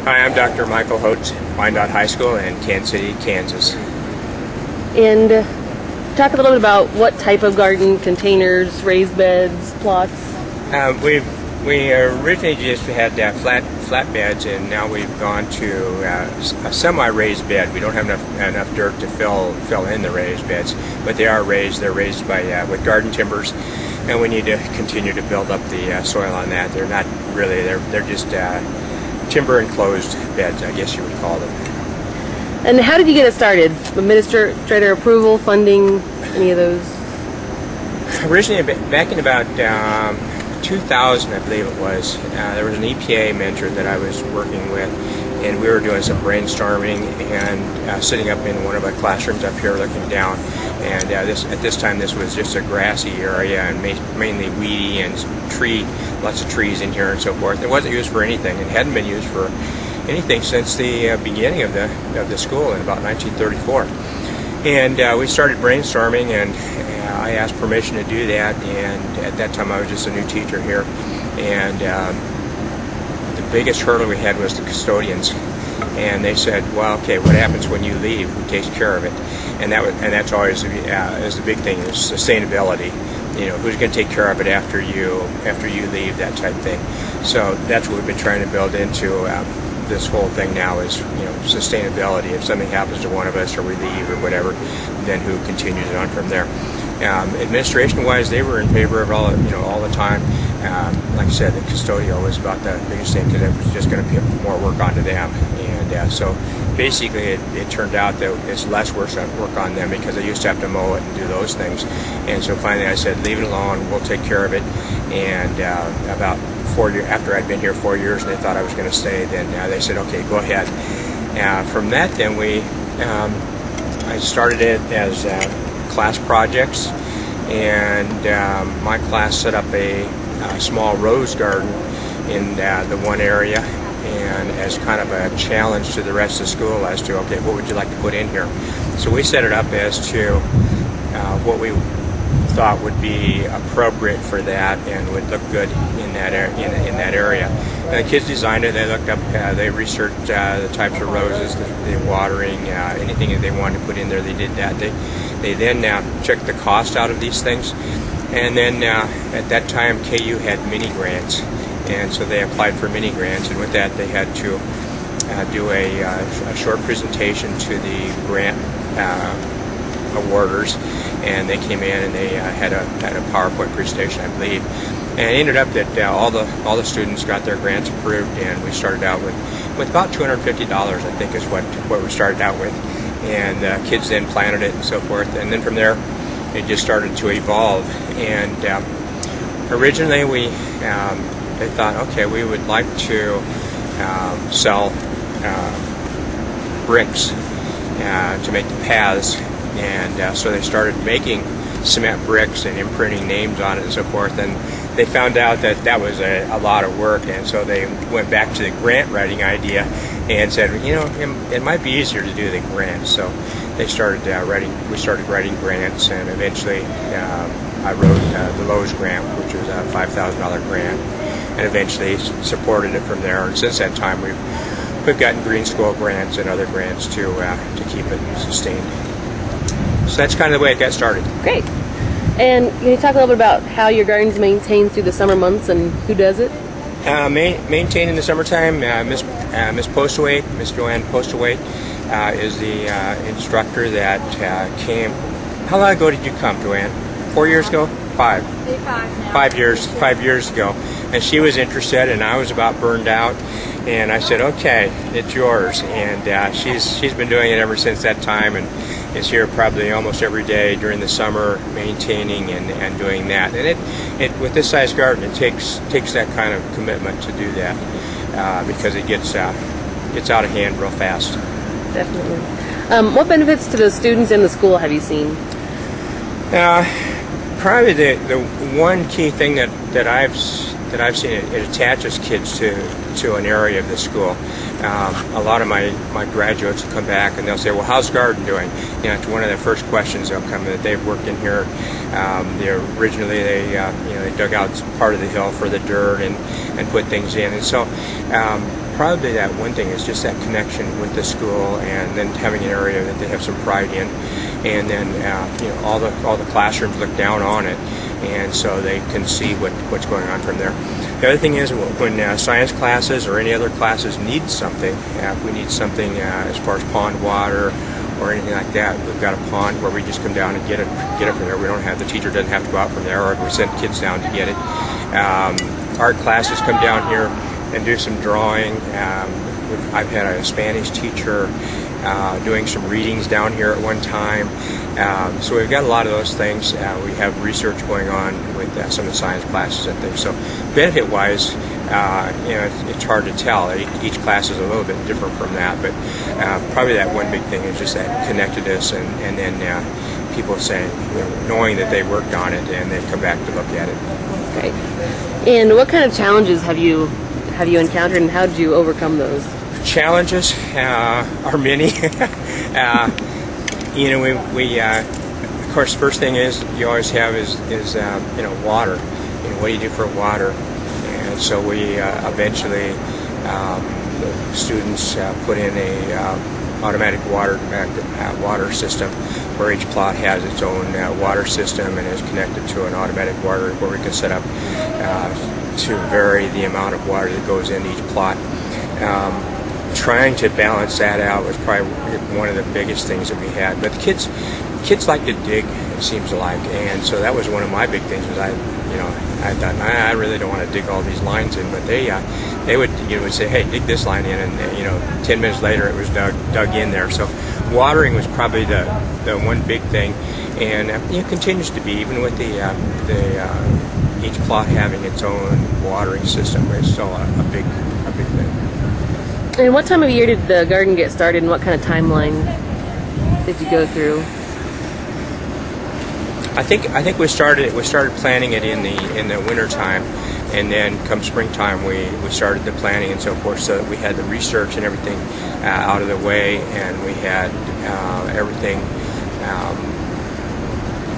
Hi, I'm Dr. Michael Hotz, Wyandotte High School in Kansas City, Kansas. And talk a little bit about what type of garden: containers, raised beds, plots. We originally just had flat beds, and now we've gone to a semi-raised bed. We don't have enough dirt to fill in the raised beds, but they are raised. They're raised by with garden timbers, and we need to continue to build up the soil on that. They're not really. They're just timber enclosed beds, I guess you would call them. And how did you get it started? Administrator approval, funding, any of those? Originally, back in about 2000, I believe it was, there was an EPA mentor that I was working with, and we were doing some brainstorming and sitting up in one of our classrooms up here looking down. And at this time, this was just a grassy area and mainly weedy and lots of trees in here and so forth. It wasn't used for anything. It hadn't been used for anything since the beginning of the school in about 1934. And we started brainstorming, and I asked permission to do that. And at that time, I was just a new teacher here. And the biggest hurdle we had was the custodians. And they said, "Well, okay, what happens when you leave? Who takes care of it?" And that's always is the big thing, is sustainability. You know, who's going to take care of it after you leave, that type thing. So that's what we've been trying to build into this whole thing now, is, you know, sustainability. If something happens to one of us or we leave or whatever, then who continues it on from there. Administration-wise, they were in favor of all the time. Like I said, the custodial was about the biggest thing, because it was just going to put more work onto them. And so basically it turned out that it's less work on them, because they used to have to mow it and do those things. And so finally I said, leave it alone, we'll take care of it. And about 4 years after I'd been here 4 years, and they thought I was going to stay, then they said, okay, go ahead. From that, then I started it as class projects, and my class set up a small rose garden in the one area, and as kind of a challenge to the rest of the school as to, okay, what would you like to put in here? So we set it up as to what we thought would be appropriate for that and would look good in that area. And the kids designed it. They looked up, they researched the types of roses, the watering, anything that they wanted to put in there. They did that. They then checked the cost out of these things, and then at that time KU had mini grants, and so they applied for mini grants, and with that they had to do a short presentation to the grant awarders, and they came in and they had a PowerPoint presentation, I believe, and it ended up that all the students got their grants approved, and we started out with about $250, I think, is what we started out with, and kids then planted it and so forth, and then from there it just started to evolve. And originally they thought, okay, we would like to sell bricks to make the paths. And so they started making cement bricks and imprinting names on it and so forth, and they found out that was a lot of work, and so they went back to the grant writing idea and said, you know, it might be easier to do the grants. So they started we started writing grants, and eventually I wrote the Lowe's grant, which was a $5,000 grant, and eventually supported it from there. And since that time we've gotten Green School grants and other grants to keep it sustained. So that's kind of the way it got started. Great. And can you talk a little bit about how your garden's maintained through the summer months and who does it? Maintained in the summertime, Miss Postaway, Miss Joanne Postaway, is the instructor that came. How long ago did you come, Joanne? 4 years ago? 5. 5 years. 5 years ago, and she was interested, and I was about burned out, and I said, okay, it's yours. And she's been doing it ever since that time, and is here probably almost every day during the summer, maintaining and doing that. And it with this size garden, it takes that kind of commitment to do that, because it gets out of hand real fast. Definitely. What benefits to the students in the school have you seen? Probably the one key thing that I've seen, it attaches kids to an area of the school. A lot of my graduates will come back and they'll say, well, how's garden doing? You know, it's one of the first questions they'll come in, that they've worked in here. Originally they dug out part of the hill for the dirt and put things in, and so probably that one thing is just that connection with the school, and then having an area that they have some pride in, and then all the classrooms look down on it, and so they can see what's going on from there. The other thing is when science classes or any other classes need something, if we need something as far as pond water or anything like that, we've got a pond where we just come down and get it from there. We don't have, the teacher doesn't have to go out from there, or we send kids down to get it. Art classes come down here and do some drawing. I've had a Spanish teacher doing some readings down here at one time. So we've got a lot of those things. We have research going on with some of the science classes and things. So benefit-wise, it's hard to tell. Each class is a little bit different from that, but probably that one big thing is just that connectedness, and then people saying, knowing that they worked on it and they come back to look at it. Okay. And what kind of challenges have you encountered, and how did you overcome those? Challenges are many. We of course, first thing is you always have is water. What do you do for water? And so we eventually the students put in a automatic water system where each plot has its own water system and is connected to an automatic water where we can set up to vary the amount of water that goes into each plot. Trying to balance that out was probably one of the biggest things that we had. But the kids like to dig, it seems like, and so that was one of my big things. Was I thought I really don't want to dig all these lines in, but they would say, hey, dig this line in, and 10 minutes later it was dug in there. So watering was probably the one big thing, and it continues to be, even with each plot having its own watering system. It's still a big thing. And what time of year did the garden get started, and what kind of timeline did you go through? I think we started planning it in the winter time, and then come springtime we started the planning and so forth, so that we had the research and everything out of the way, and we had everything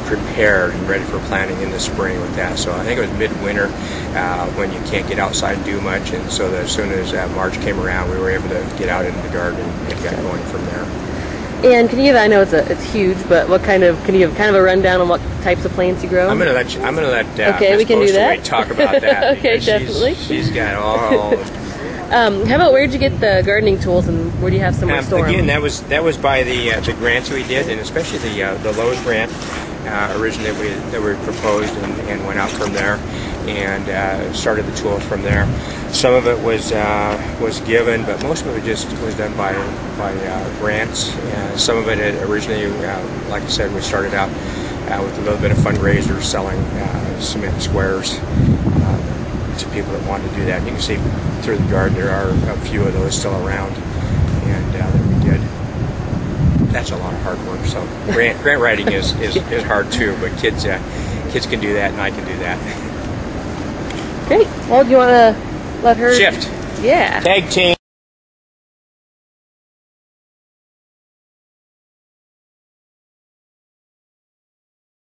prepared and ready for planting in the spring with that. So I think it was midwinter when you can't get outside and do much, and so that as soon as March came around, we were able to get out into the garden and get going from there. And can you give, I know it's huge, but can you give kind of a rundown on what types of plants you grow? I'm gonna let okay, we can do that. Talk about that. Okay, definitely. She's got all. How about, where did you get the gardening tools, and where do you have somewhere to store again, them? that was by the grants we did, and especially the Lowe's grant originally that we proposed, and went out from there and started the tools from there. Some of it was given, but most of it just was done by grants. Some of it originally, like I said, we started out with a little bit of fundraisers, selling cement squares to people that wanted to do that. And you can see through the garden there are a few of those still around, and that we did. That's a lot of hard work. So grant writing is hard too, but kids can do that, and I can do that. Great. Well, do you want to let her shift? Yeah. Tag team.